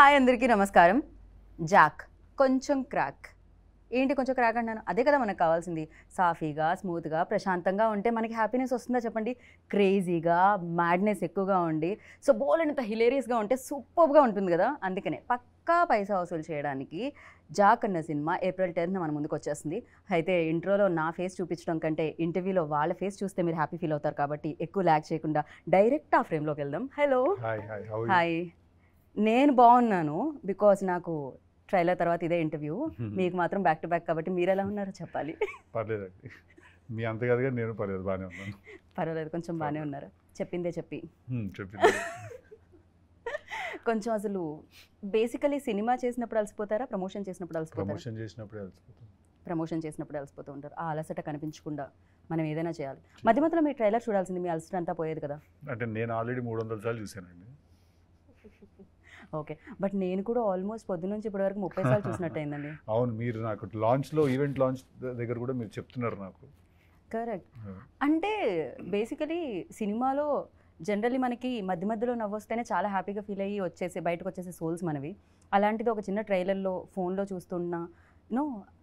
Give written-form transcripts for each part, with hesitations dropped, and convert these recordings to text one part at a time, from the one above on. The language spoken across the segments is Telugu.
హాయ్ అందరికీ నమస్కారం. జాక్ కొంచెం క్రాక్. ఏంటి కొంచెం క్రాక్ అంటున్నాను? అదే కదా మనకు కావాల్సింది. సాఫీగా, స్మూత్గా, ప్రశాంతంగా ఉంటే మనకి హ్యాపీనెస్ వస్తుందా చెప్పండి? క్రేజీగా, మ్యాడ్నెస్ ఎక్కువగా ఉండి సో బోలెడంత హిలేరియస్గా ఉంటే సూపర్గా ఉంటుంది కదా. అందుకనే పక్కా పైసా వసూలు చేయడానికి జాక్ అన్న సినిమా April 10th మన ముందుకు వచ్చేస్తుంది. అయితే ఇంట్రోలో నా ఫేస్ చూపించడం కంటే ఇంటర్వ్యూలో వాళ్ళ ఫేస్ చూస్తే మీరు హ్యాపీ ఫీల్ అవుతారు కాబట్టి ఎక్కువ ల్యాగ్ చేయకుండా డైరెక్ట్ ఆ ఫ్రేమ్లోకి వెళ్దాం. హలో. హాయ్. నేను బాగున్నాను బికాజ్ నాకు ట్రైలర్ తర్వాత ఇదే ఇంటర్వ్యూ. మీకు మాత్రం బ్యాక్ టు బ్యాక్ కాబట్టి మీరు ఎలా ఉన్నారో చెప్పాలి. పర్లేదండి, మీ అంత కాదుగా, నేను పర్లేదు, బాగానే ఉన్నాను. పర్వాలేదు, కొంచెం బాగానే ఉన్నారు. చెప్పిందే చెప్పి చెప్పింది. కొంచెం అసలు బేసికలీ సినిమా చేసినప్పుడు అలసిపోతారా, ప్రమోషన్ చేసినప్పుడు అలసిపోతారా? ప్రమోషన్ చేసినప్పుడు అలసిపోతూ ఉంటారు. ఆ అలసట కనిపించకుండా మనం ఏదైనా చేయాలి. మధ్య మధ్యలో మీ ట్రైలర్ చూడాల్సింది, మీ అలసట అంతా పోయేది కదా. అంటే నేను ఆల్రెడీ 300 సార్లు చూసానండి. ఓకే, బట్ నేను కూడా ఆల్మోస్ట్ పొద్దున్న నుంచి ఇప్పటి వరకు 30 సార్లు చూసినట్టు అయిందండి. అవును, మీరు నాకు లాంచ్లో, ఈవెంట్ లాంచ్ దగ్గర కూడా మీరు చెప్తున్నారు నాకు. కరెక్ట్. అంటే బేసికలీ సినిమాలో జనరల్లీ మనకి మధ్య మధ్యలో నవ్వొస్తేనే చాలా హ్యాపీగా ఫీల్ అయ్యి బయటకు వచ్చేసే సోల్స్ మనవి. అలాంటిది ఒక చిన్న ట్రైలర్లో ఫోన్లో చూస్తున్నా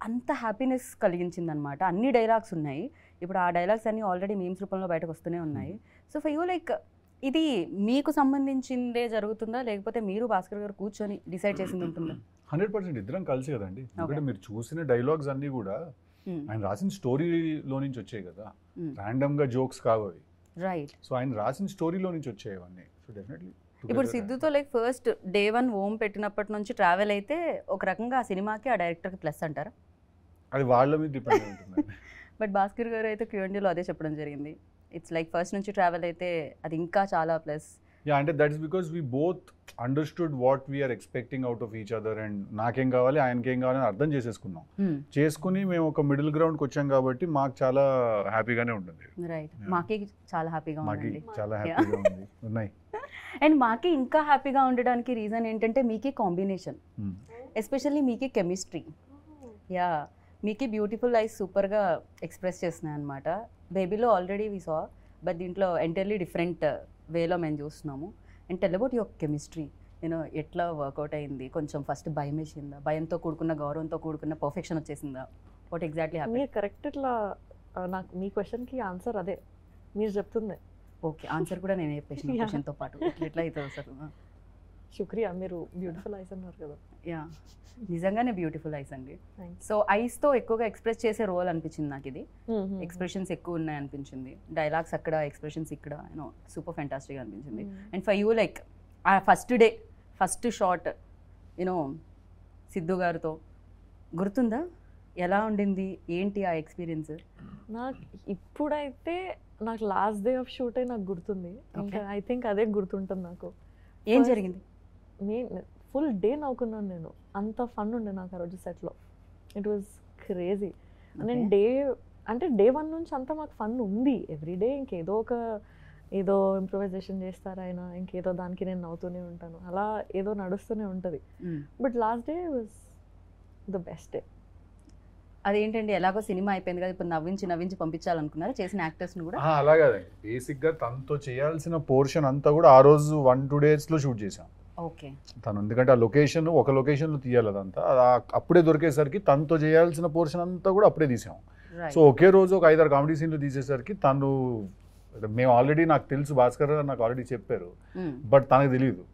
అంత హ్యాపీనెస్ కలిగించింది అనమాట. అన్ని డైలాగ్స్ ఉన్నాయి. ఇప్పుడు ఆ డైలాగ్స్ అన్నీ ఆల్రెడీ మీమ్స్ రూపంలో బయటకు వస్తూనే ఉన్నాయి. సో ఫర్ యూ లైక్ ఇది మీకు సంబంధించిందే జరుగుతుందా, లేకపోతే మీరు భాస్కర్ గారు కూర్చొని డిసైడ్ చేసింది ఉంటుందా? 100% ఇద్దరం కలిసి కదండి. ఎందుకంటే మీరు చూసిన డైలాగ్స్ అన్నీ కూడా ఆయన రాసిన స్టోరీలో నుంచి వచ్చాయి కదా, ర్యాండమ్గా జోక్స్ కావవి. రైట్. సో ఆయన రాసిన స్టోరీలో నుంచి వచ్చాయి అవన్నీ. సో డెఫినెట్లీ ఇప్పుడు సిద్ధుతో లైక్ ఫస్ట్ డే 1 ఓం పెట్టినప్పటి నుంచి ట్రావెల్ అయితే ఒక రకంగా ఆ సినిమాకి ఆ డైరెక్టర్కి ప్లస్ అంటారా? అది వాళ్ళ మీద డిపెండ్ ఉంటుంది. బట్ భాస్కర్ గారు అయితే Q&Aలో అదే చెప్పడం జరిగింది. ఇట్స్ లైక్ ఫస్ట్ నుంచి ట్రావెల్ అయితే అది ఇంకా చాలా ప్లస్. యా, అంటే that is because we both understood what we're expecting out of each other. And నాకేం కావాలి, ఆయనకేం కావాలి అని అర్థం చేసేసుకున్నాం. చేసుకుని మేము ఒక మిడిల్ గ్రౌండ్కి వచ్చాం కాబట్టి మాకు చాలా హ్యాపీగానే ఉంటుంది. రైట్. మాకి చాలా హ్యాపీగా ఉంది. చాలా హ్యాపీగా ఉంది ఉన్నాయి. అండ్ మాకి ఇంకా హ్యాపీగా ఉండడానికి రీజన్ ఏంటంటే మీకి కాంబినేషన్, ఎస్పెషల్లీ మీకి కెమిస్ట్రీ. యా, మీకి బ్యూటిఫుల్ ఐస్ సూపర్గా ఎక్స్ప్రెస్ చేస్తున్నాయి అనమాట. బేబీలో ఆల్రెడీ వి సా, బట్ దీంట్లో ఎంటైర్లీ డిఫరెంట్ వేలో మేము చూస్తున్నాము. And tell about your chemistry. ఎట్లా వర్కౌట్ అయింది? కొంచెం ఫస్ట్ భయం వేసిందా? భయంతో కూడుకున్న, గౌరవంతో కూడుకున్న పర్ఫెక్షన్ వచ్చేసిందా? What exactly happened? మీరు కరెక్ట్. ఇట్లా నాకు మీ క్వశ్చన్కి ఆన్సర్ అదే మీరు చెప్తుంది. ఓకే, ఆన్సర్ కూడా నేను చెప్పేసిన క్వశ్చన్తో పాటు ఎట్లా అవుతుంది సార్? శుక్రియా, మీరు బ్యూటిఫుల్ ఐస్ అన్నారు కదా. యా, నిజంగానే బ్యూటిఫుల్ ఐస్ అండి. సో ఐస్తో ఎక్కువగా ఎక్స్ప్రెస్ చేసే రోల్ అనిపించింది నాకు. ఇది ఎక్స్ప్రెషన్స్ ఎక్కువ ఉన్నాయి అనిపించింది. డైలాగ్స్ అక్కడ, ఎక్స్ప్రెషన్స్ ఇక్కడ, సూపర్ ఫ్యాంటాస్టిక్గా అనిపించింది. అండ్ ఫర్ యూ లైక్ ఆ first day first shot Siddhu గారితో గుర్తుందా? ఎలా ఉండింది, ఏంటి ఆ ఎక్స్పీరియన్స్? నాకు ఇప్పుడైతే నాకు లాస్ట్ డే ఆఫ్ షూటే నాకు గుర్తుంది. ఇంకా ఐ థింక్ అదే గుర్తుంటుంది నాకు. ఏం జరిగింది? ఫుల్ డే నవ్వుకున్నాను నేను. అంత ఫన్ ఉండే నాకు ఆ రోజు సెట్లో. It was crazy. నేను డే 1 నుంచి అంతా మాకు ఫన్ ఉంది. ఎవ్రీడే ఏదో ఇంప్రూవైజేషన్ చేస్తారు ఆయన, ఇంకేదో దానికి నేను నవ్వుతూనే ఉంటాను. అలా ఏదో నడుస్తూనే ఉంటుంది. But last day was the best day. అదేంటండి, ఎలాగో సినిమా అయిపోయింది కదా, ఇప్పుడు నవ్వించి పంపించాలనుకున్నారు చేసిన యాక్టర్స్ని కూడా? అలా కాదండి, బేసిక్గా తనతో చేయాల్సిన పోర్షన్ అంతా కూడా ఆ రోజు 1-2 డేస్లో షూట్ చేసాం. ఓకే. తను ఎందుకంటే ఆ లొకేషన్ ఒక లొకేషన్లో తీయాలి, అదంతా అప్పుడే దొరికేసరికి తనతో చేయాల్సిన పోర్షన్ అంతా కూడా అప్పుడే తీసాం. సో ఒకే రోజు ఒక 5-6 కామెడీ సీన్లు తీసేసరికి తను, మేము ఆల్రెడీ, నాకు తెలుసు భాస్కర్ గారు నాకు ఆల్రెడీ చెప్పారు, బట్ తనకు తెలియదు.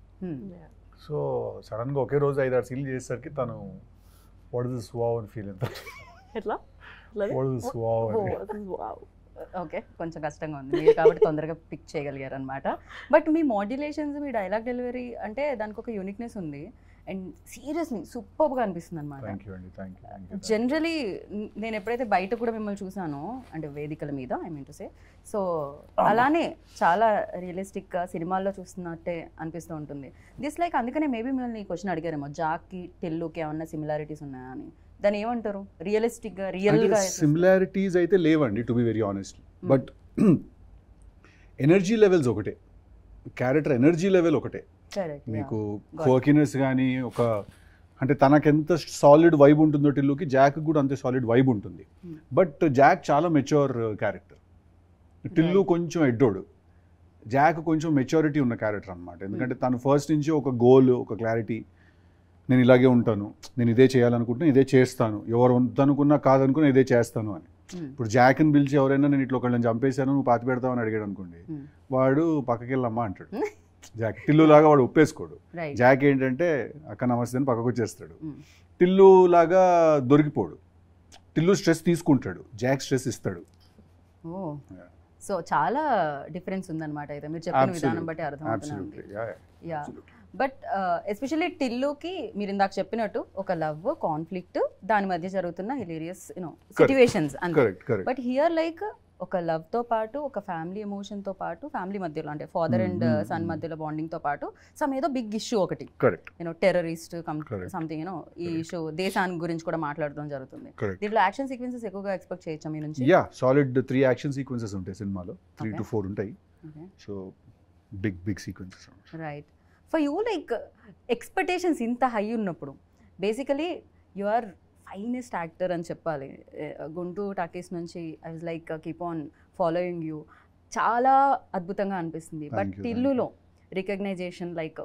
సో సడన్గా ఒకే రోజు 5-6 సీన్లు చేసేసరికి తను వాట్ ఇస్ దిస్ వావ్ అని ఫీల్ అవుతారు. ఎట్లా? ఓకే, కొంచెం కష్టంగా ఉంది మీరు కాబట్టి తొందరగా పిక్ చేయగలిగారు అనమాట. But me modulations, me dialogue delivery అంటే దానికి ఒక యూనిక్నెస్ ఉంది. అండ్ సీరియస్లీ సూపర్గా అనిపిస్తుంది అనమాట. జనరలీ నేను ఎప్పుడైతే బయట కూడా మిమ్మల్ని చూసానో, అంటే వేదికల మీద, I mean to say, so అలానే చాలా రియలిస్టిక్గా సినిమాల్లో చూస్తున్నట్టే అనిపిస్తూ ఉంటుంది. దిస్ లైక్ అందుకనే మేబీ మిమ్మల్ని ఈ క్వశ్చన్ అడిగారేమో, జాక్కి టెల్లుకి ఏమన్నా సిమిలారిటీస్ ఉన్నాయా అని. దాన్ని ఏమంటారు? రియలిస్టిక్గా, రియల్గా సిమిలారిటీస్ అయితే లేవండి, to be very honest. But energy levels ఒకటే, క్యారెక్టర్ ఎనర్జీ లెవెల్ ఒకటే. మీకు క్వర్కినెస్ కానీ అంటే తనకెంత సాలిడ్ వైబ్ ఉంటుందో టిల్లుకి, జాక్ కూడా అంతే సాలిడ్ వైబ్ ఉంటుంది. బట్ జాక్ చాలా మెచ్యూర్ క్యారెక్టర్, టిల్లు కొంచెం ఎడ్డోడు. జాక్ కొంచెం మెచ్యూరిటీ ఉన్న క్యారెక్టర్ అనమాట. ఎందుకంటే తను ఫస్ట్ నుంచి ఒక గోల్, ఒక క్లారిటీ, నేను ఇలాగే ఉంటాను, నేను ఇదే చేయాలనుకుంటున్నా, ఇదే చేస్తాను, ఎవరు వద్దనుకున్నా కాదనుకున్నా ఇదే చేస్తాను అని. ఇప్పుడు జాక్ని పిలిచి ఎవరైనా నేను ఇట్లా ఒకళ్ళని చంపేశాను నువ్వు పాతి పెడతావు అని అడిగాడు అనుకోండి, వాడు పక్కకి వెళ్ళమ్మా అంటాడు. జాక్ టిల్లు లాగా వాడు ఒప్పేసుకోడు. జాక్ ఏంటంటే అక్క నమస్తే అని పక్కకు వచ్చేస్తాడు. టిల్లు లాగా దొరికిపోడు. టిల్లు స్ట్రెస్ తీసుకుంటాడు, జాక్ స్ట్రెస్ ఇస్తాడు. సో చాలా డిఫరెన్స్ ఉందన్నమాట అయితే మీరు చెప్పిన విధానం బట్టి అర్థమవుతుంది. యా, బట్ ఎస్పెషల్లీ టిల్లుకి మీరు ఇందాక చెప్పినట్టు ఒక లవ్ కాన్ఫ్లిక్ట్ దాని మధ్య జరుగుతున్న హిలేరియస్ సిచ్యువేషన్స్ అంతే. బట్ హియర్ లైక్ ఒక లవ్ తో పాటు ఒక ఫ్యామిలీ ఎమోషన్ తో పాటు ఫ్యామిలీ మధ్యలో అంటే ఫాదర్ అండ్ సన్ మధ్యలో బాండింగ్ తో పాటు సమ్ ఏదో బిగ్ ఇష్యూ ఒకటి టెర్రరిస్ట్ సంథింగ్ ఈ ఇష్యూ దేశానికి గురించి కూడా మాట్లాడడం జరుగుతుంది. దీంట్లో యాక్షన్ సీక్వెన్సెస్ ఎక్కువగా ఎక్స్పెక్ట్ చేయొచ్చా మీ నుంచి? యా, సాలిడ్ 3 యాక్షన్ సీక్వెన్సెస్ ఉంటాయి సినిమాలో, 3 to 4 ఉంటాయి. So big sequences. Right. For you like expectations ఇంత హై ఉన్నప్పుడు basically you are finest actor అని చెప్పాలి. గుంటూరు టాకీస్ నుంచి I was like keep on following you, చాలా అద్భుతంగా అనిపిస్తుంది. బట్ టిల్లులో రికగ్నైజేషన్ లైక్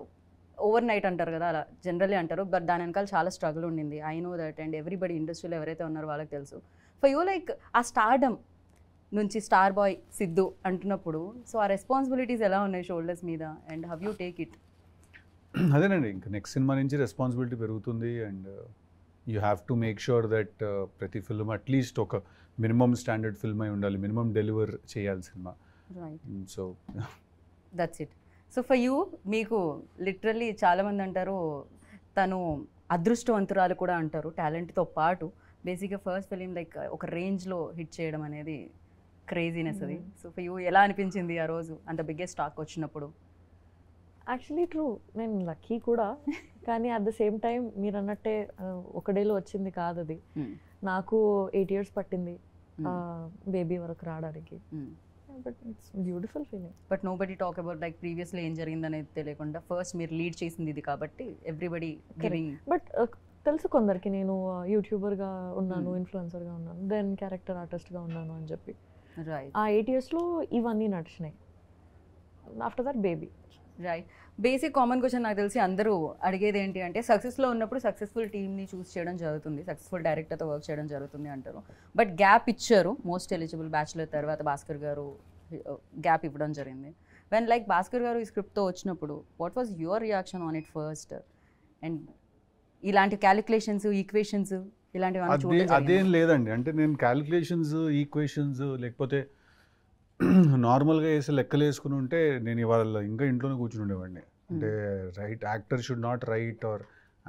ఓవర్ నైట్ అంటారు కదా, అలా జనరల్లీ అంటారు, బట్ దాని వెనకాల చాలా స్ట్రగుల్ ఉండింది. I know that and everybody ఇండస్ట్రీలో ఎవరైతే ఉన్నారో వాళ్ళకి తెలుసు. ఫర్ యూ లైక్ ఆ స్టార్డమ్ నుంచి స్టార్ బాయ్ సిద్ధు అంటున్నప్పుడు సో ఆ రెస్పాన్సిబిలిటీస్ ఎలా ఉన్నాయి షోల్డర్స్ మీద and have you take it? అదేనండి, ఇంకా నెక్స్ట్ సినిమా నుంచి రెస్పాన్సిబిలిటీ పెరుగుతుంది and you have to make sure that ప్రతి ఫిల్మ్ అట్లీస్ట్ ఒక మినిమం స్టాండర్డ్ ఫిల్మ్ అయి ఉండాలి, మినిమం డెలివర్ చేయాలి cinema. So that's it. So for you మీకు లిటరల్లీ చాలామంది అంటారు తను అదృష్టవంతురాలు కూడా అంటారు టాలెంట్తో పాటు. బేసిక్గా ఫస్ట్ ఫిలిం లైక్ ఒక రేంజ్లో హిట్ చేయడం అనేది క్రేజీనెస్ అది. సో ఫర్ యూ ఎలా అనిపించింది ఆ రోజు అంత బిగ్గెస్ట్ టాక్ వచ్చినప్పుడు? యాక్చువల్లీ ట్రూ, నేను లక్కీ కూడా, కానీ అట్ ద సేమ్ టైం మీరు అన్నట్టే ఒక డేలో వచ్చింది కాదు అది. నాకు 8 years పట్టింది బేబీ వరకు రావడానికి. But it's beautiful feeling. But nobody talk about like ప్రీవియస్లో ఏం జరిగిందనేది తెలియకుండా ఫస్ట్ మీరు లీడ్ చేసింది ఇది కాబట్టి ఎవ్రీబడి గివింగ్. బట్ తెలుసు కొందరికి నేను యూట్యూబర్గా ఉన్నాను, ఇన్ఫ్లుయెన్సర్గా ఉన్నాను, దెన్ క్యారెక్టర్ ఆర్టిస్ట్గా ఉన్నాను అని చెప్పి. ఆ 8 yearsలో ఇవన్నీ నడిచినాయి. After that baby. Right. Basic common question నాకు తెలిసి అందరూ అడిగేది ఏంటి అంటే సక్సెస్లో ఉన్నప్పుడు సక్సెస్ఫుల్ టీమ్ని చూస్ చేయడం జరుగుతుంది, సక్సెస్ఫుల్ డైరెక్టర్తో వర్క్ చేయడం జరుగుతుంది అంటారు. బట్ గ్యాప్ ఇచ్చారు, మోస్ట్ ఎలిజిబుల్ బ్యాచులర్ తర్వాత భాస్కర్ గారు గ్యాప్ ఇవ్వడం జరిగింది. వెన్ లైక్ భాస్కర్ గారు ఈ స్క్రిప్ట్తో వచ్చినప్పుడు what was your reaction on it first? And ఇలాంటి క్యాలిక్యులేషన్స్ ఈక్వేషన్స్ ఇలాంటివి అదేం లేదండి. అంటే నేను క్యాలిక్యులేషన్స్ ఈక్వేషన్స్ లేకపోతే నార్మల్గా వేసి లెక్కలు వేసుకుని ఉంటే నేను ఇవాళ ఇంకా ఇంట్లోనే కూర్చుని ఉండేవాడిని. అంటే actor should not write or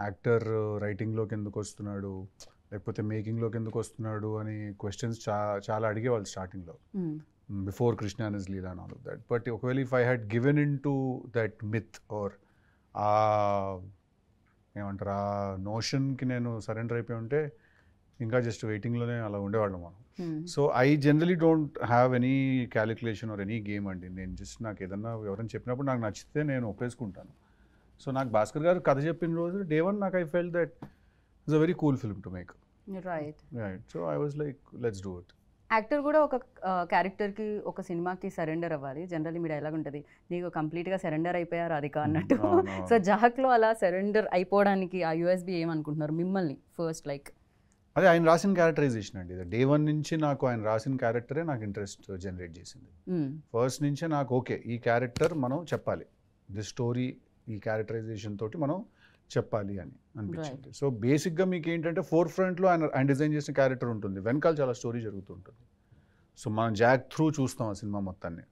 actor రైటింగ్లోకి ఎందుకు వస్తున్నాడు లేకపోతే మేకింగ్లోకి ఎందుకు వస్తున్నాడు అని క్వశ్చన్స్ చాలా అడిగేవాళ్ళు స్టార్టింగ్లో, before Krishna and his Leela and all of that. But ఒకవేళ if I had given in to that myth or ఏమంటారు ఆ నోషన్కి నేను సరెండర్ అయిపోయి ఉంటే ఇంకా జస్ట్ వెయిటింగ్లోనే అలా ఉండేవాళ్ళం మనం. So I generally don't have any calculation or any game అండి. నేను జస్ట్ నాకు ఏదన్నా ఎవరైనా చెప్పినప్పుడు నాకు నచ్చితే నేను ఒప్పేసుకుంటాను. సో నాకు భాస్కర్ గారు కథ చెప్పిన రోజు డే వన్ నాకు I felt that it's a very cool film to make. Right. So I was like let's do it. Actor కూడా ఒక క్యారెక్టర్కి ఒక సినిమాకి సరెండర్ అవ్వాలి. జనరల్లీ మీరు ఎలాగ ఉంటుంది నీకు కంప్లీట్గా సరెండర్ అయిపోయారు అది అన్నట్టు. సో జాక్లో అలా సరెండర్ అయిపోవడానికి ఆ యూఎస్బీ ఏమనుకుంటున్నారు మిమ్మల్ని ఫస్ట్? లైక్ అదే ఆయన రాసిన క్యారెక్టరైజేషన్ అండి. డే వన్ నుంచి నాకు ఆయన రాసిన క్యారెక్టరే నాకు ఇంట్రెస్ట్ జనరేట్ చేసింది. ఫస్ట్ నుంచే నాకు ఓకే ఈ క్యారెక్టర్ మనం చెప్పాలి, దిస్ స్టోరీ ఈ క్యారెక్టరైజేషన్ తోటి మనం చెప్పాలి అని అనిపించింది. సో బేసిక్గా మీకు ఏంటంటే ఫోర్ ఫ్రంట్లో ఆయన డిజైన్ చేసిన క్యారెక్టర్ ఉంటుంది, వెనకాల చాలా స్టోరీ జరుగుతుంటుంది. సో మనం జాక్ త్రూ చూస్తాం ఆ సినిమా మొత్తాన్ని.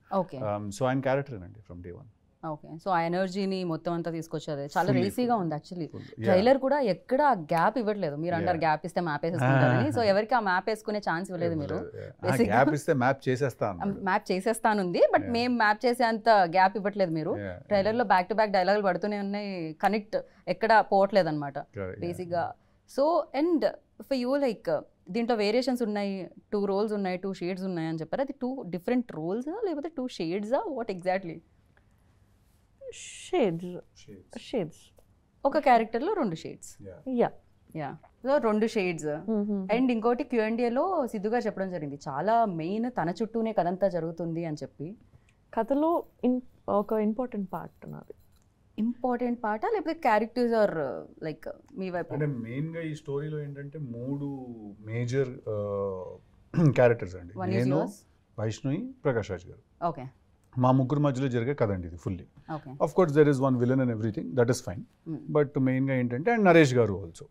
సో ఆయన క్యారెక్టరేనండి from day one. Okay. So ఆ ఎనర్జీని మొత్తం అంతా తీసుకొచ్చేది. చాలా రేసీగా ఉంది యాక్చువల్లీ. ట్రైలర్ కూడా ఎక్కడ గ్యాప్ ఇవ్వట్లేదు. మీరు అంటారు గ్యాప్ ఇస్తే మ్యాప్ వేసేసుకుంటారని. సో ఎవరికి ఆ మ్యాప్ వేసుకునే ఛాన్స్ ఇవ్వలేదు మీరు. మ్యాప్ చేసేస్తానుంది బట్ మేము మ్యాప్ చేసేంత గ్యాప్ ఇవ్వట్లేదు మీరు. ట్రైలర్లో బ్యాక్ టు బ్యాక్ డైలాగులు పడుతూనే ఉన్నాయి, కనెక్ట్ ఎక్కడ పోవట్లేదు అనమాట బేసిక్గా. So and for you like దీంట్లో వేరియేషన్స్ ఉన్నాయి, 2 roles ఉన్నాయి, 2 shades ఉన్నాయి అని చెప్పారు. అది 2 different roles లేకపోతే 2 shades వాట్ ఎగ్జాక్ట్లీ? షేడ్స్. ఒక క్యారెక్టర్లో 2 shades. Yeah so 2 shades. And ఇంకోటి Q&Aలో సిద్ధు గారు చెప్పడం జరిగింది చాలా మెయిన్ తన చుట్టూనే కథంతా జరుగుతుంది అని చెప్పి. కథలో ఒక ఇంపార్టెంట్ పార్ట్ నాది. ఇంపార్టెంట్ పార్ట్ లేకపోతే క్యారెక్టర్స్ ఆర్ లైక్ మీ వైపు? అంటే మెయిన్గా ఈ స్టోరీలో ఏంటంటే 3 మేజర్ క్యారెక్టర్స్ అండి. One is నేను, yours? వైష్ణవి, ప్రకాష్ రాజ్ గారు. ఓకే మా ముగ్గురు మధ్యలో జరిగే కథ అండి ఇది fully. Okay of course there is one villain and everything, that is fine. But మెయిన్గా ఏంటంటే అండ్ నరేష్ గారు ఆల్సో.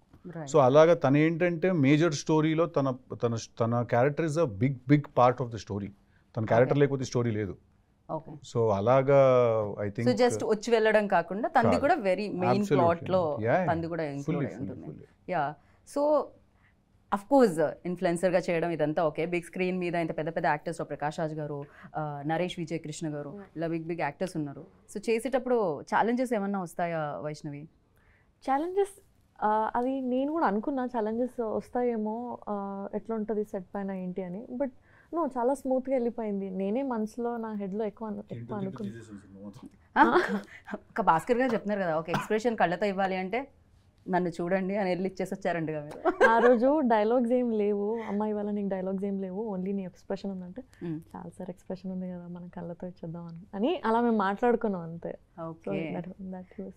సో అలాగా తను ఏంటంటే మేజర్ స్టోరీలో తన తన తన character is a big part of the story. తన క్యారెక్టర్ లేకపోతే స్టోరీ లేదు. ఓకే సో అలాగా ఐ సో థింక్ జస్ట్ వచ్చి వెళ్ళడం కాకుండా తంది కూడా వెరీ మెయిన్ ప్లాట్ లో తంది కూడా ఇంక్లూడ్ అయి ఉంటుంది. Yeah so of course influencer గా చేయడం ఇదంతా ఓకే. బిగ్ స్క్రీన్ మీద ఇంత పెద్ద పెద్ద యాక్టర్స్ ప్రకాష్ రాజ్ గారు, నరేష్ విజయ్ కృష్ణ గారు, ఇలా బిగ్ యాక్టర్స్ ఉన్నారు. సో చేసేటప్పుడు ఛాలెంజెస్ ఏమన్నా వస్తాయా వైష్ణవి? ఛాలెంజెస్ అది నేను కూడా అనుకున్నా ఛాలెంజెస్ వస్తాయేమో, ఎట్లా ఉంటుంది సెట్ పైన ఏంటి అని. బట్ చాలా స్మూత్గా వెళ్ళిపోయింది. నేనే మనసులో నా హెడ్లో ఎక్కువ అనుకున్నా. ఒక భాస్కర్ గారు చెప్తున్నారు కదా, ఒక ఎక్స్ప్రెషన్ కళ్ళతో ఇవ్వాలి అంటే నన్ను చూడండి అని వెళ్ళి ఇచ్చేసి వచ్చారండి మీరు. ఆ రోజు డైలాగ్స్ ఏం లేవు, అమ్మాయి వల్ల నీకు డైలాగ్స్ ఏం లేవు, ఓన్లీ నీ ఎక్స్ప్రెషన్ ఉందంటే చాలా సార్ ఎక్స్ప్రెషన్ ఉంది కదా మనం కళ్ళతో ఇచ్చేద్దాం అని అలా మేము మాట్లాడుకున్నాం అంతే. Okay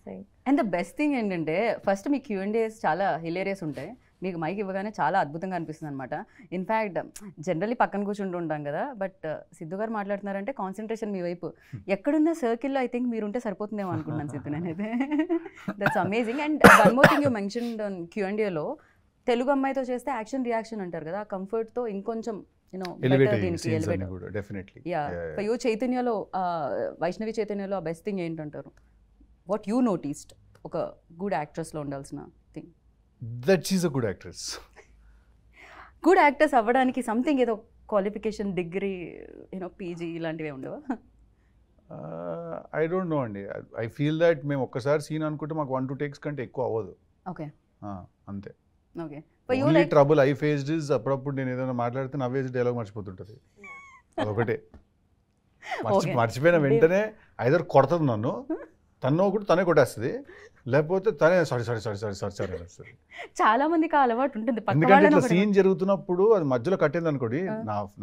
saying. And the best thing ఏంటంటే ఫస్ట్ మీ Q&As చాలా హిలేరియస్ ఉంటాయి. మీకు మైక్ ఇవ్వగానే చాలా అద్భుతంగా అనిపిస్తుంది అనమాట. ఇన్ఫ్యాక్ట్ జనరల్లీ పక్కన కూర్చుంటూ ఉంటాం కదా, బట్ సిద్ధు గారు మాట్లాడుతున్నారంటే కాన్సన్ట్రేషన్ మీ వైపు. ఎక్కడున్న సర్కిల్లో ఐ థింక్ మీరుంటే సరిపోతుందేమో అనుకున్నాను సిద్ధు నేనైతే. That's amazing. And one more thing you mentioned Q&Aలో తెలుగు అమ్మాయితో చేస్తే యాక్షన్ రియాక్షన్ అంటారు కదా, కంఫర్ట్తో ఇంకొంచెం చైతన్యలో వైష్ణవి చైతన్యలో ఆ బెస్ట్ థింగ్ ఏంటంటారు? వాట్ యూ నోటీస్డ్ ఒక గుడ్ యాక్ట్రెస్లో ఉండాల్సిన thing? That she's a good actress. Good actors అవ్వడానికి సంథింగ్ ఏదో క్వాలిఫికేషన్, డిగ్రీ, పీజీ ఇలాంటివి ఉండవా? ఐ డోంట్ నో అండి. ఐ ఫీల్ దట్ మేము ఒక్కసారి సీన్ అనుకుంటే మాకు 1-2 టేక్స్ కంటే ఎక్కువ అవ్వదు. ఓకే అంతే. Okay only trouble I faced is అప్పుడప్పుడు నేను ఏదైనా మాట్లాడితే నవ్వేసి డైలాగ్ మర్చిపోతుంటుంది. అదొకటే. మర్చిపోయిన వెంటనే ఐదర్ కొడుతుంది నన్ను, తను ఒకటి తనే కొట్టేస్తుంది, లేకపోతే తనే సారీ అనేస్తుంది. చాలా మందికి ఆ అలవాటు ఉంటుంది. ఎందుకంటే ఇట్లా సీన్ జరుగుతున్నప్పుడు అది మధ్యలో కట్టింది అనుకోండి,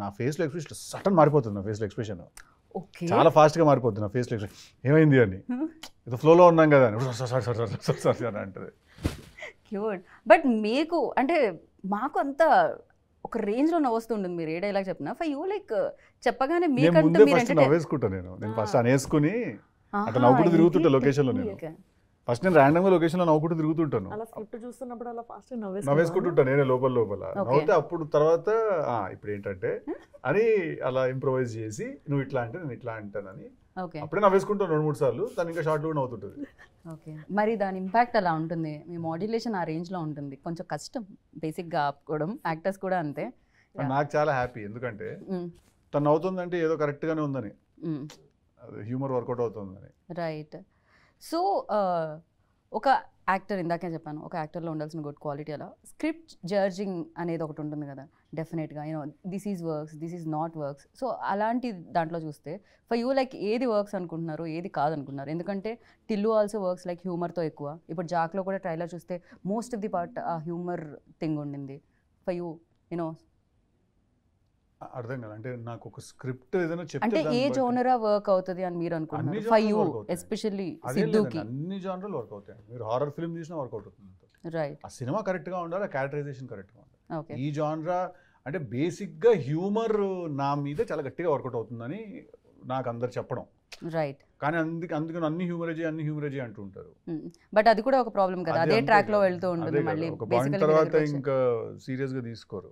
నా ఫేస్ లో ఎక్స్ప్రెషన్ సడన్ మారిపోతుంది. నా ఫేస్ లో ఎక్స్ప్రెషన్ చాలా ఫాస్ట్ గా మారిపోతుంది. నా ఫేస్ లో ఎక్స్ప్రెషన్ ఏమైంది అని, ఏదో ఫ్లోలో ఉన్నాం కదా అని సారీ అని అంటది. క్యూట్. బట్ మీకు అంటే మాకు అంత ఒక రేంజ్ లో నవ్వుతుంటుంది మీరు ఏ డైలాగ్ చెప్పినా. ఫర్ యూ లైక్ చెప్పగానే మీకంటే నవ్వేసుకుంటా. నేను ఫస్ట్ అనేసుకుని అట్లా నవ్వుకుంటూ తిరుగుతుంటా లొకేషన్ లో. నేను ఫస్ట్ నేను ర్యాండమ్ గా లొకేషన్ లో నవ్వుకుంటూ తిరుగుతుంటాను, నవ్వేసుకుంటుంటాను నేనే లోపల నవ్వుతే. అప్పుడు తర్వాత ఇప్పుడు ఏంటంటే అని అలా ఇంప్రొవైజ్ చేసి నువ్వు ఇట్లా అంటే నేను ఇట్లా అంటానని అప్పుడే నవ్వేసుకుంటాను 2-3 సార్లు. తను ఇంకా షార్ట్ కూడా నవ్వుతుంటుంది. ఓకే, మరి దాని ఇంపాక్ట్ అలా ఉంటుంది. మీ మాడ్యులేషన్ ఆ రేంజ్ లో ఉంటుంది, కొంచెం కష్టం బేసిక్ గా ఆపుకోవడం. యాక్టర్స్ కూడా అంతే. నాకు చాలా హ్యాపీ, ఎందుకంటే తను నవ్వుతుందంటే ఏదో కరెక్ట్ గానే ఉందని, హ్యూమర్ వర్కౌట్ అవుతుందని. రైట్. సో ఒక యాక్టర్, ఇందాకే చెప్పాను, ఒక యాక్టర్లో ఉండాల్సిన గుడ్ క్వాలిటీ అలా స్క్రిప్ట్ జడ్జింగ్ అనేది ఒకటి ఉంటుంది కదా డెఫినెట్గా. This is works, this is not works. So అలాంటి దాంట్లో చూస్తే ఫర్ యూ లైక్ ఏది వర్క్స్ అనుకుంటున్నారు, ఏది కాదనుకుంటున్నారు? ఎందుకంటే టిల్లు ఆల్సో వర్క్స్ లైక్ హ్యూమర్తో ఎక్కువ. ఇప్పుడు జాక్లో కూడా ట్రైలర్ చూస్తే మోస్ట్ ఆఫ్ ది పార్ట్ ఆ హ్యూమర్ థింగ్ ఉండింది. ఫర్ యూ అర్థం కదా, అంటే నాకు ఒక స్క్రిప్ట్ ఏదైనా చెప్తే అంటే ఏ జోనరా వర్క్ అవుతుంది అని మీరు అనుకుంటున్నారు? ఫర్ యూ ఎస్పెషల్లీ సిద్ధుకి అన్ని జోనర్లు వర్క్ అవుతాయి. మీరు హారర్ ఫిల్మ్ చూసినా వర్కౌట్ అవుతుంది. రైట్. ఆ సినిమా కరెక్ట్ గా ఉండాలి, ఆ క్యారెక్టరైజేషన్ కరెక్ట్ గా ఉండాలి. ఓకే. ఈ జానరా అంటే బేసిక్ గా హ్యూమర్ నా మీద చాలా గట్టిగా వర్కౌట్ అవుతుందని నాకు అందరు చెప్పడం. రైట్. కానీ అందుకని అన్ని హ్యూమరేజీ అంటూ ఉంటారు. బట్ అది కూడా ఒక ప్రాబ్లం కదా, అదే ట్రాక్ లో వెళ్తూ ఉంటుంది. మళ్ళీ ఒక పాయింట్ తర్వాత ఇంకా సీరియస్ గా తీసుకోరు,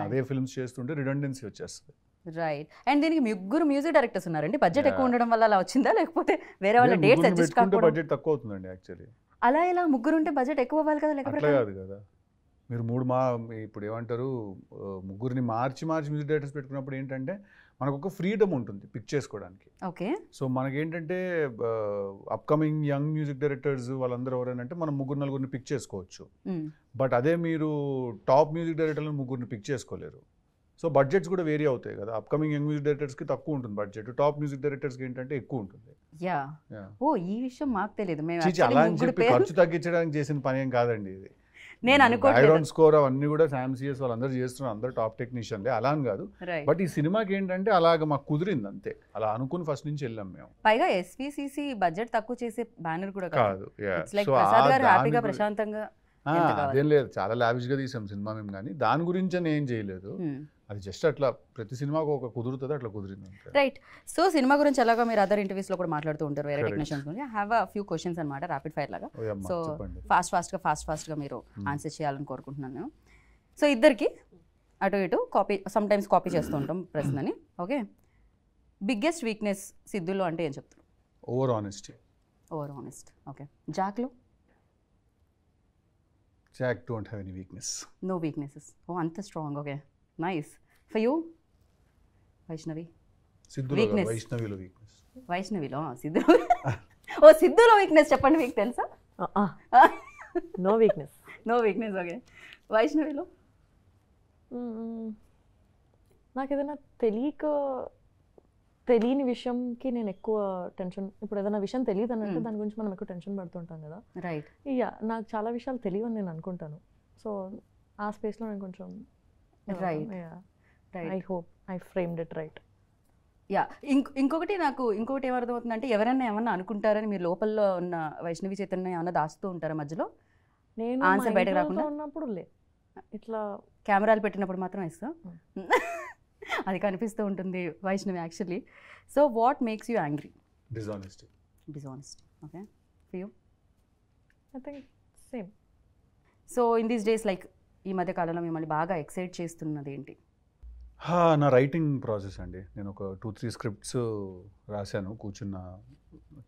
అదే ఫిల్మ్స్ చేస్తుంటే రిడెండెన్సీ వచ్చేస్తుంది. రైట్. అండ్ దీనికి ముగ్గురు మ్యూజిక్ డైరెక్టర్స్ ఉన్నారండి. బడ్జెట్ ఎక్కువ ఉండడం వల్ల అలా వచ్చిందా, లేకపోతే వేరే వాళ్ళ డేట్స్ అడ్జస్ట్ కాకపోవడం? బడ్జెట్ తక్కువ అవుతుందండి యాక్చువల్లీ. అలా ఇలా ముగ్గురు ఉంటే బడ్జెట్ ఎక్కువ అవ్వాలి కదా, లేకపోతే అట్లా కాదు కదా. మీరు ఇప్పుడు ఏమంటారు, ముగ్గురిని మార్చి మ్యూజిక్ డైరెక్టర్స్ పెట్టుకున్నప్పుడు ఏంటంటే మనకు ఒక ఫ్రీడమ్ ఉంటుంది పిక్ చేసుకోవడానికి. ఓకే. సో మనకేంటంటే అప్కమింగ్ యంగ్ మ్యూజిక్ డైరెక్టర్స్ వాళ్ళందరూ ఎవరైనా మనం 3-4 పిక్ చేసుకోవచ్చు. బట్ అదే మీరు టాప్ మ్యూజిక్ డైరెక్టర్లను 3 పిక్ చేసుకోలేరు. సో బడ్జెట్స్ కూడా వేరీ అవుతాయి కదా. అప్కమింగ్ యంగ్ మ్యూజిక్ డైరెక్టర్స్కి తక్కువ ఉంటుంది బడ్జెట్, టాప్ మ్యూజిక్ డైరెక్టర్స్కి ఏంటంటే ఎక్కువ ఉంటుంది. ఓ ఈ విషయం మాకు తెలియదు. అలా అని చెప్పి ఖర్చు తగ్గించడానికి చేసిన పని ఏం కాదండి ఇది. నేను అనుకోవట్లేదు. బ్యాక్గ్రౌండ్ స్కోర్ అవన్నీ కూడా శామ్సిఎస్ వాళ్ళందరూ చేస్తున్నారు, అందరూ టాప్ టెక్నీషియన్లే, అలా అని కాదు. రైట్. బట్ ఈ సినిమాకి ఏంటంటే అలాగ మాకు కుదిరింది అంతే, అలా అనుకుని ఫస్ట్ నుంచి వెళ్ళాం మేము. పైగా ఎస్విసిసి బడ్జెట్ తక్కువ చేసే బ్యానర్ కూడా కాదు. ఇట్స్ లైక్ ప్రసాద్ గారు హ్యాపీగా ప్రశాంతంగా ఎంత కావాలి. అదేం లేదు, చాలా లావిష్ గా తీసాం సినిమా మేము, కానీ దాని గురించి అని ఏం చేయలేదు. అది జస్ట్ అట్లా ప్రతి సినిమాకు ఒక కుదురుతుంది, అట్లా కుదిరింది అంతే. రైట్. సో సినిమా గురించి ఎలాగో మీరు అదర్ ఇంటర్వ్యూస్ లో కూడా మాట్లాడుతూ ఉంటారు వేరే Correct. టెక్నీషియన్స్ గురించి. I have a few questions అనమాట, ర్యాపిడ్ ఫైర్ లాగా. ఓ అమ్మా, సో చెప్పండి. ఫాస్ట్ గా మీరు ఆన్సర్ చేయాలని కోరుకుంటున్నాను. సో ఇద్దరికి అటు ఇటు కాపీ, సమ్ టైమ్స్ కాపీ చేస్తూ ఉంటాం ప్రశ్నని. ఓకే, బిగ్గెస్ట్ వీక్నెస్ సిద్ధులో అంటే ఏం చెప్తారు? Over honesty. Over honest. Okay. జాక్లో? Jack don't have any weakness. No weaknesses. ఓ అంత strong. Okay, nice. For you? Vaishnavi? సిద్ధులో Weakness. వైష్ణవిలో వీక్నెస్. వైష్ణవిలో? సిద్ధులో? ఓ సిద్ధులో వీక్నెస్ చెప్పండి, మీకు తెలుసా? No weakness. No weakness. Okay. వైష్ణవిలో? నాకు ఏదైనా తెలియని విషయంకి నేను ఎక్కువ టెన్షన్, ఇప్పుడు ఏదైనా విషయం తెలియదు అని అంటే దాని గురించి మనం ఎక్కువ టెన్షన్ పడుతుంటాం కదా. రైట్. ఇక నాకు చాలా విషయాలు తెలియని నేను అనుకుంటాను. సో ఆ స్పేస్లో నేను కొంచెం right. I hope I framed it right. Yeah. ఇంకొకటి ఏమర్థమవుతుందంటే, ఎవరైనా ఏమన్నా అనుకుంటారని మీరు లోపల ఉన్న వైష్ణవి చైతన్య ఏమన్నా దాచుతూ ఉంటారా మధ్యలో? నేను Answer బయటకు రాకుండా? ఉన్నప్పుడు ఇట్లా కెమెరాలు పెట్టినప్పుడు మాత్రం ఇస్తా. అది కనిపిస్తూ ఉంటుంది Vaishnavi actually. So what makes you angry? Dishonesty. Dishonesty. Okay. For you? I think same. So in these days like ఈ మధ్య కాలంలో మిమ్మల్ని బాగా ఎక్సైట్ చేస్తున్నది ఏంటి? నా రైటింగ్ ప్రాసెస్ అండి. నేను ఒక 2-3 స్క్రిప్ట్స్ రాశాను కూర్చున్న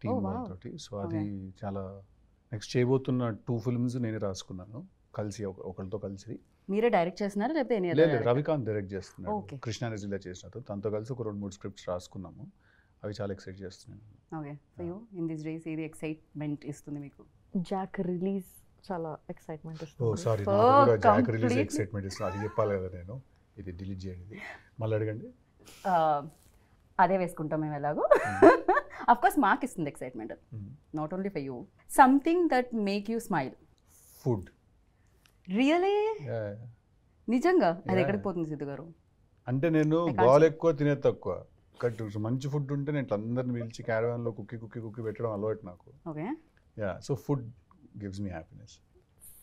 టీం వాళ్ళతోటి. సో అది చాలా నెక్స్ట్ చేయబోతున్న 2 ఫిల్మ్స్ నేనే రాసుకున్నాను కలిసి, ఒకరితో కలిసి. మీరే డైరెక్ట్ చేస్తున్నారా లేకపోతే లేదు, రవికాంత్ డైరెక్ట్ చేస్తున్నాడు, Okay. కృష్ణానదిలో చేసినట్టు. తనతో కలిసి ఒక 2-3 స్క్రిప్ట్స్ రాసుకున్నాము, అవి చాలా ఎక్సైట్ చేస్తున్నాను. Okay. For you in these days ఏది ఎక్సైట్మెంట్ ఇస్తుంది మీకు? జాక్ రిలీజ్ చాలా ఎక్సైట్మెంట్ ఓ ఇస్తుంది. సారీ, Oh, నాకు కూడా జాక్ రిలీజ్ completely. ఎక్సైట్మెంట్ ఇస్తుంది, అది చెప్పాలి కదా నేను. ఇది డిలీట్ చేయండి, మళ్ళీ అడగండి. అదే వేసుకుంటాం మేము ఎలాగో. అఫ్ కోర్స్ మాకు ఇస్తుంది excitement, not only for you. Something that make you smile? Food. Really? నిజంగా? అది Yeah. ఎక్కడికి పోతుంది సిద్ధు గారు? అంటే నేను గోల్ ఎక్కువ తినే తక్కువ, మంచి ఫుడ్ ఉంటే నేను ఇట్లా అందరిని పిలిచి క్యారవాన్లో కుక్కి పెట్టడం అలవాటు నాకు. Okay. Yeah, so food gives me happiness.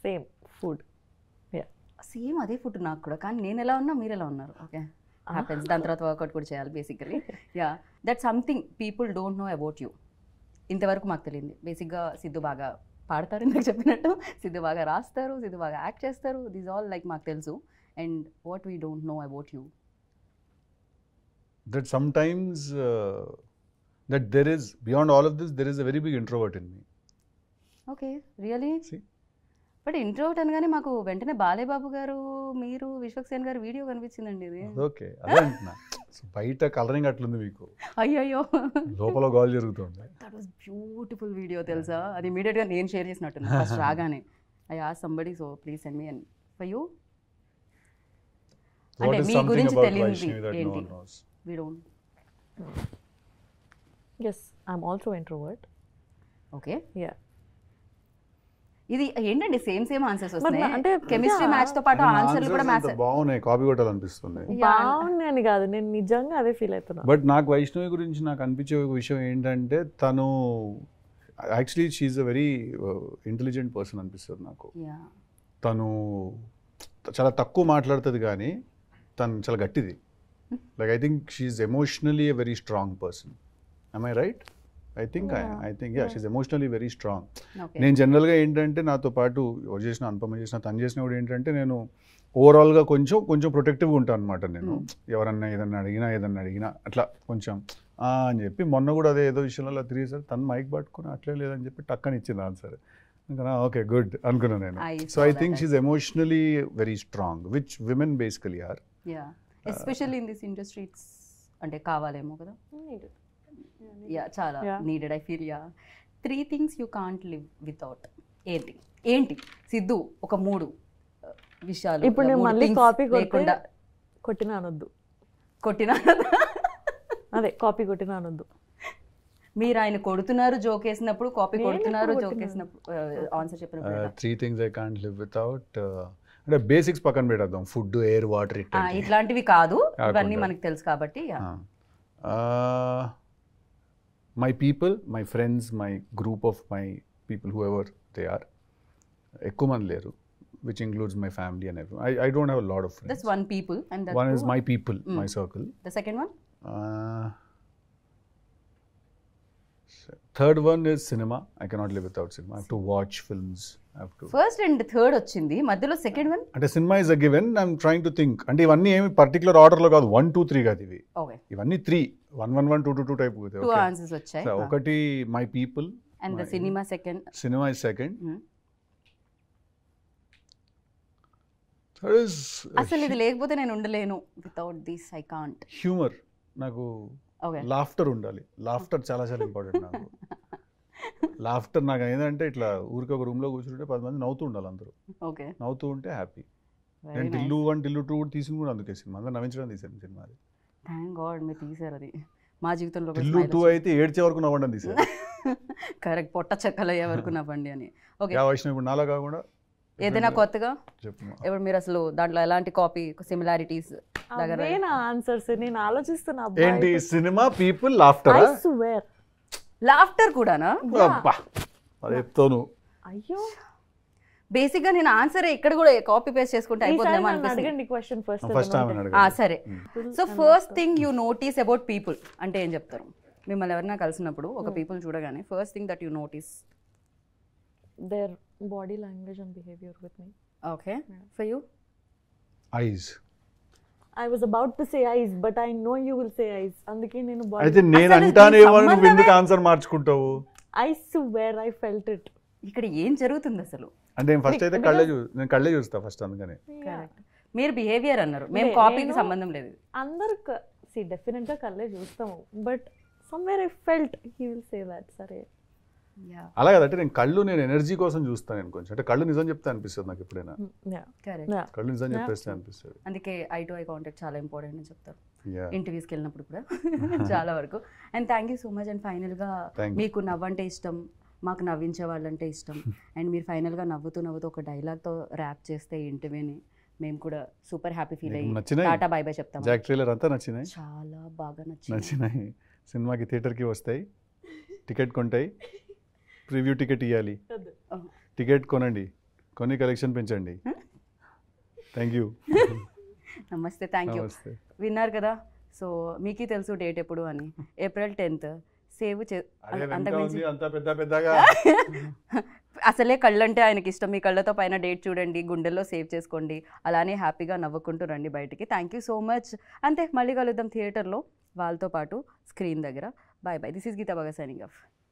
Same food. Same అదే ఫుడ్ నాకు కూడా, కానీ నేను ఎలా ఉన్నా మీరు ఎలా ఉన్నారు. Okay, happens. దాని తర్వాత వర్కౌట్ కూడా చేయాలి basically. Yeah, that something people don't know about you. ఇంతవరకు మాకు తెలియంది. బేసిక్గా సిద్ధు బాగా పాడతారు, ఇందాక చెప్పినట్టు. సిద్ధు బాగా రాస్తారు, సిద్ధు బాగా యాక్ట్ చేస్తారు. దీస్ ఆల్ లైక్ మాకు తెలుసు. And what we don't know about you? That sometimes that there is, beyond all of this, there is a very big introvert in me. Okay, really? See? But introvert అనగానే మాకు వెంటనే బాలేబాబు గారు, మీరు, విశ్వక్సేన్ గారు వీడియో కనిపించిందండి. ఇది ఓకే, అదే అంటున్నా. So, బయట కలరింగ్ అట్లుంది మీకు, అయ్యయ్యో, లోపల గోల్ జరుగుతుంది. దట్ వాస్ బ్యూటిఫుల్ వీడియో తెలుసా. అది ఇమీడియట్గా నేను షేర్ చేసినట్టున్నా ఫస్ట్ రాగానే. I asked somebody, so please send me. And for you? What అంటే is మీ something గురించి about తెలియంది Vaishnavi that no ఏంటి? one knows? We don't. Yes, I'm also introvert. Okay. Yeah. ఇది ఏంటండి సేమ్ ఆన్సర్స్ వస్తున్నాయి. అంటే కెమిస్ట్రీ yeah. మ్యాచ్ తో పాటు And ఆన్సర్లు answers కూడా అంత మ్యాచ్. బాగున్నాయి, కాపీ కొట్టాలనిపిస్తుంది. బాగుంది అని కాదు, నేను నిజంగా అదే ఫీల్ అవుతున్నా. బట్ నాకు వైష్ణవి గురించి నాకు అనిపించే ఒక విషయం ఏంటంటే, తను actually she's a very intelligent person అనిపిస్తుంది నాకు. తను చాలా తక్కువ మాట్లాడుతుంది, కానీ తను చాలా గట్టిది. Like I think she emotionally a very strong person. am I right? I think she's emotionally very strong. నేను జనరల్గా ఏంటంటే, నాతో పాటు ఎవరు చేసిన, అనుపమ చేసిన, తను చేసిన కూడా ఏంటంటే, నేను ఓవరాల్గా కొంచెం ప్రొటెక్టివ్గా ఉంటాను అనమాట. నేను ఎవరన్నా ఏదన్నా అడిగినా అట్లా కొంచెం అని చెప్పి, మొన్న కూడా అదే ఏదో విషయంలో అలా తిరిగేసారు, తను మైక్ పట్టుకుని అట్లే లేదని చెప్పి టక్కని ఇచ్చింది ఆన్సర్. ఇంకా ఓకే గుడ్ అనుకున్నాను నేను. So I think she emotionally very strong, which women basically are. Especially in this industry it's అంటే కావాలేమో కదా. యా, చాలా needed I feel. Yeah, 3 things you can't live without. ఏంటి సిద్ధు? ఒక 3 విషయాలు. ఇప్పుడు నేను మళ్ళీ కాపీ కొట్టినా అనొద్దు. కొట్టినా అదే కాపీ కొట్టినా అనొద్దు. మీరు ఆయన కొడుతున్నారు జోక్ వేసినప్పుడు, కాపీ నేను కొడుతున్నారు ఎప్పుడు జోక్ కొట్టినాను? వేసినప్పుడు, ఆన్సర్ చెప్పినప్పుడు 3 things I can't live without. అంటే బేసిక్స్ పక్కన పెట్టేద్దాం, ఫుడ్, ఎయిర్, వాటర్ ఇట్లాంటివి కాదు, కాకుండా. ఇవన్నీ మనకు తెలుసు కాబట్టి my people, my friends, my group of my people whoever they are. ఎక్కువ మంది లేరు, which includes my family and everyone. I don't have a lot of friends. that's one people and that One is two my people, my circle. the second one Third one is cinema. I cannot live without cinema. I have to watch films. I have to. First and third వచ్చింది, మధ్యలో సెకండ్ వన్. అంటే cinema is a given. I'm trying to think. అంటే ఇవన్నీ ఏమి పర్టికులర్ ఆర్డర్లో కాదు, 1 2 3 కాదు ఇవి. ఓకే, ఇవన్నీ 3 1 1 1 2 2 2 టైప్. టూ ఆన్సర్స్ వచ్చాయి. ఒకటి my people and the cinema second. Cinema is second. Third is అసలు ఇది లేకపోతే నేను ఉండలేను, without this I can't. Humour. నాకు ఓకే, లాఫ్టర్ ఉండాలి. లాఫ్టర్ చాలా చాలా ఇంపార్టెంట్ నాకు. లాఫ్టర్ నాకు ఏంటంటే ఇట్లా ఊరికి ఒక రూమ్లో కూర్చుంటే 10 మంది నవ్వుతూ ఉండాలి, అందరూ ఓకే, నవ్వుతూ ఉంటే హ్యాపీ. వెరీ నేను నైస్. టిల్లు 1 టిల్లు 2 కూడా తీసింది కూడా అందుకే సినిమా, అందరూ నవ్వించడం తీసాను సినిమా. అది థ్యాంక్ గాడ్ మీరు తీసారు, అది మా జీవితంలో టిల్లు 2 అయితే ఏడ్చే వరకు నవ్వడం తీసాను. కరెక్ట్, పొట్ట చెక్కలు అయ్యే వరకు నవ్వండి అని. ఓకే, యా వైష్ణవ్, ఇప్పుడు నాలా కాకుండా ఏదైనా కొత్తగా చెప్పు. ఇప్పుడు మీరు అసలు దాంట్లో ఎలాంటి కాపీ సిమిలారిటీస్ దగ్గర అవే నా ఆన్సర్స్. నేను ఆలోచిస్తున్నా ఏంటి cinema, people, laughter. I swear. Laughter కూడానా? అది చెప్తాను. అయ్యో, బేసిక్ గా నేను ఆన్సర్ ఇక్కడ కూడా కాపీ పేస్ట్ చేసుకుంటే ఈసారి అయిపోతుందేమో నన్ను అనిపిస్తుంది. అడగండి క్వశ్చన్ ఫస్ట్ ఫస్ట్. ఆమె ఆ, అడగండి. సరే. So first thing you notice about people అంటే ఏం చెప్తారు? మిమ్మల్ని ఎవరైనా కలిసినప్పుడు ఒక పీపుల్ చూడగానే first thing that you notice. their body language and behavior with me. Okay, for you? Ice. I was about to say eyes, but I know you will say eyes. అందుకే నేను అయితే నేను అసలు అంటానేమో దీనికి నువ్వు ఎందుకు answer మార్చుకుంటావు? I swear I felt it. ఇక్కడ ఏం జరుగుతుంది అసలు? అంటే ఫస్ట్ అయితే నేను కళ్ళే చూస్తా ఫస్ట్, అందుకనే. కరెక్ట్, మీరు బిహేవియర్ అన్నారు, మేము నేను- కాపీకి సంబంధం లేదు. అందరు డెఫినెట్ గా కళ్ళే చూస్తాము, but somewhere I felt he will say that. సరే, అలా కదంటే నేను కళ్ళు, నేను ఎనర్జీ కోసం చూస్తాను నేను కొంచెం. అంటే కళ్ళు నిజం చెప్తే అనిపిస్తుంది నాకు ఎప్పుడైనా. కరెక్ట్, కళ్ళు నిజం చెప్పేస్తే అనిపిస్తుంది. అందుకే ఐ టు ఐ కాంటాక్ట్ చాలా ఇంపార్టెంట్ అని చెప్తారు Yeah. ఇంటర్వ్యూస్కి వెళ్ళినప్పుడు కూడా చాలా వరకు. And thank you so much. And ఫైనల్గా Thank you. మీకు నవ్వంటే ఇష్టం, మాకు నవ్వించే వాళ్ళంటే ఇష్టం. అండ్ మీరు ఫైనల్గా నవ్వుతూ ఒక డైలాగ్తో ర్యాప్ చేస్తే ఈ ఇంటర్వ్యూని మేము కూడా సూపర్ హ్యాపీ ఫీల్ మీకు అయ్యి నచ్చినాయి? టాటా బై బై చెప్తాం. జాక్ ట్రైలర్ అంతా నచ్చినాయి? చాలా బాగా నచ్చింది. నచ్చినాయి. సినిమాకి థియేటర్కి వస్తాయి, టికెట్ కొంటాయి, ప్రివ్యూ టికెట్ ఇవ్వాలి. టికెట్ కొనండి, కొని కలెక్షన్ పెంచండి. Thank you. నమస్తే, థ్యాంక్ యూ. నమస్తే. విన్నారు కదా, సో మీకే తెలుసు డేట్ ఎప్పుడు అని. April 10th సేవ్ అంతకుమించి అంతా పెద్దగా అసలే కళ్ళంటే ఆయనకి ఇష్టం. మీ కళ్ళతో పైన డేట్ చూడండి, గుండెల్లో సేవ్ చేసుకోండి, అలానే హ్యాపీగా నవ్వుకుంటూ రండి బయటికి. Thank you so much. అంతే, మళ్ళీ కలుద్దాం థియేటర్లో వాళ్ళతో పాటు స్క్రీన్ దగ్గర. Bye bye. This is Geetha బాగా సైనింగ్ ఆఫ్.